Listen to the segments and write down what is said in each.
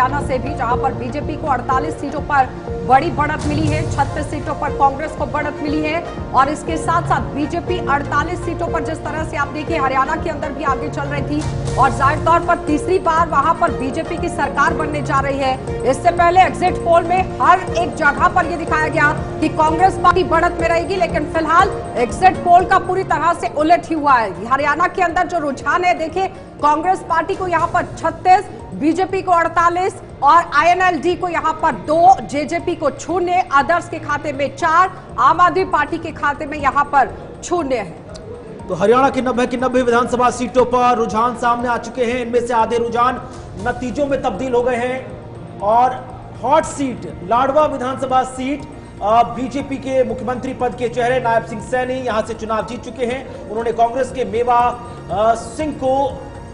हरियाणा से भी, जहां पर बीजेपी को 48 सीटों पर बड़ी बढ़त मिली है, 36 सीटों पर कांग्रेस को बढ़त मिली है। और इसके साथ साथ बीजेपी 48 सीटों पर, जिस तरह से आप देखिए हरियाणा के अंदर भी आगे चल रही थी और जाहिर तौर पर तीसरी बार वहां पर बीजेपी की सरकार बनने जा रही है। इससे पहले एग्जिट पोल में हर एक जगह पर यह दिखाया गया कि कांग्रेस पार्टी बढ़त में रहेगी, लेकिन फिलहाल एग्जिट पोल का पूरी तरह से उलट ही हुआ है। हरियाणा के अंदर जो रुझान है, देखिए कांग्रेस पार्टी को यहां पर 36, बीजेपी को 48 और आईएनएलडी को यहां पर 2, जेजेपी को 0, अदर्स के खाते में 4, आम आदमी पार्टी के खाते में यहां पर 0 है। तो हरियाणा की 90 की 90 विधानसभा सीटों पर रुझान सामने आ चुके हैं। इनमें से आधे रुझान नतीजों में तब्दील हो गए हैं और हॉट सीट लाडवा विधानसभा सीट बीजेपी के मुख्यमंत्री पद के चेहरे नायब सिंह सैनी यहां से चुनाव जीत चुके हैं। उन्होंने कांग्रेस के मेवा सिंह को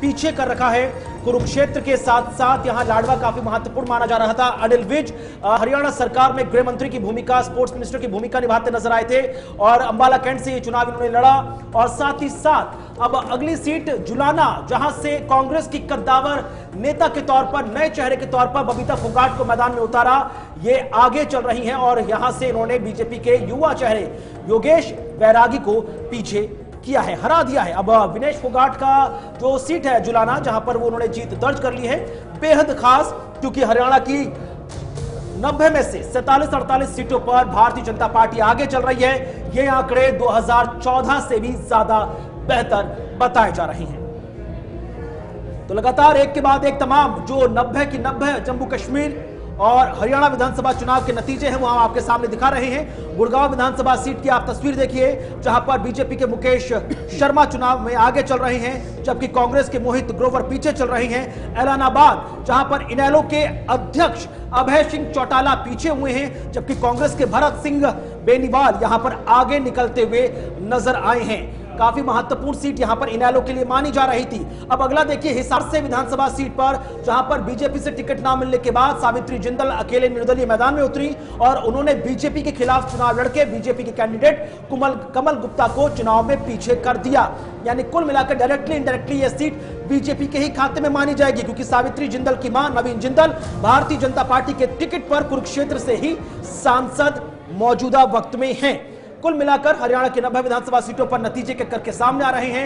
पीछे कर रखा है। कुरुक्षेत्र के साथ साथ यहां लाडवा काफी महत्वपूर्ण माना जा रहा था। अनिल विज हरियाणा सरकार में गृह मंत्री की भूमिका, स्पोर्ट्स मिनिस्टर की भूमिका निभाते नजर आए थे और अंबाला कैंट से ये चुनाव इन्होंने लड़ा। और साथ ही साथ अब अगली सीट जुलाना, जहां से कांग्रेस की कद्दावर नेता के तौर पर, नए चेहरे के तौर पर बबीता फोगाट को मैदान में उतारा, ये आगे चल रही हैं और यहां से इन्होंने बीजेपी के युवा चेहरे योगेश बैरागी को पीछे किया है, हरा दिया है। अब विनेश फोगाट का जो सीट है जुलाना, जहां पर वो उन्होंने जीत दर्ज कर ली है, बेहद खास, क्योंकि हरियाणा की 90 में से 47-48 सीटों पर भारतीय जनता पार्टी आगे चल रही है। ये आंकड़े 2014 से भी ज्यादा बेहतर बताए जा रहे हैं। तो लगातार एक के बाद एक तमाम जो 90 की 90 जम्मू कश्मीर और हरियाणा विधानसभा चुनाव के नतीजे हैं वो हम आपके सामने दिखा रहे हैं। गुड़गांव विधानसभा सीट की आप तस्वीर देखिए, जहां पर बीजेपी के मुकेश शर्मा चुनाव में आगे चल रहे हैं, जबकि कांग्रेस के मोहित ग्रोवर पीछे चल रहे हैं। ऐलानाबाद, जहां पर इनेलो के अध्यक्ष अभय सिंह चौटाला पीछे हुए हैं, जबकि कांग्रेस के भरत सिंह बेनीवाल यहां पर आगे निकलते हुए नजर आए हैं। काफी महत्वपूर्ण सीट यहां पर इनेलो के लिए मानी जा रही थी। अब अगला देखिए हिसार से विधानसभा सीट पर, जहां पर बीजेपी से टिकट ना मिलने के बाद सावित्री जिंदल अकेले निर्दलीय मैदान में उतरी और उन्होंने बीजेपी के खिलाफ चुनाव लड़के बीजेपी के कैंडिडेट कमल गुप्ता को चुनाव में पीछे कर दिया। यानी कुल मिलाकर डायरेक्टली इनडायरेक्टली यह सीट बीजेपी के ही खाते में मानी जाएगी, क्योंकि सावित्री जिंदल की मां नवीन जिंदल भारतीय जनता पार्टी के टिकट पर कुरुक्षेत्र से ही सांसद मौजूदा वक्त में हैं। कुल मिलाकर हरियाणा के 90 विधानसभा सीटों पर नतीजे के करके सामने आ रहे हैं।